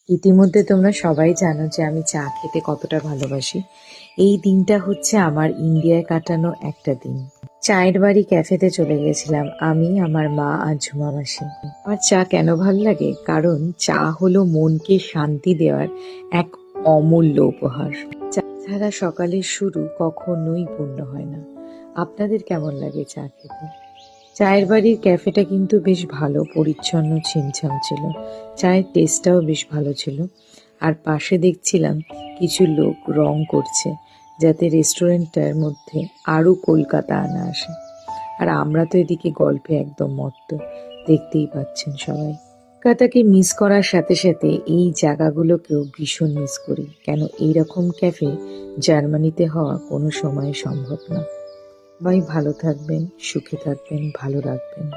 ইতিমধ্যে তোমরা সবাই জানো যে আমি চা খেতে কতটা ভালোবাসি। এই দিনটা হচ্ছে আমার ইন্ডিয়ায় কাটানো একটা দিন। চায়ের বাড়ি ক্যাফেতে চলে গেছিলাম আমি, আমার মা আর ঝুমা মাসি। আমার চা কেন ভাল লাগে? কারণ চা হলো মনকে শান্তি দেওয়ার এক অমূল্য উপহার। চা ছাড়া সকালের শুরু কখনোই পূর্ণ হয় না। আপনাদের কেমন লাগে চা খেতে? চায়ের বাড়ির ক্যাফেটা কিন্তু বেশ ভালো, পরিচ্ছন্ন, ছিমছাম ছিল। চায়ের টেস্টটাও বেশ ভালো ছিল। আর পাশে দেখছিলাম কিছু লোক রং করছে, যাতে রেস্টুরেন্টটার মধ্যে আরো কলকাতা আনা আসে। আর আমরা তো এদিকে গল্পে একদম মত্ত, দেখতেই পাচ্ছেন সবাই। কলকাতাকে মিস করার সাথে সাথে এই জায়গাগুলোকেও ভীষণ মিস করি, কেন এইরকম ক্যাফে জার্মানিতে হওয়া কোনো সময় সম্ভব না। সবাই ভালো থাকবেন, সুখে থাকবেন, ভালো রাখবেন।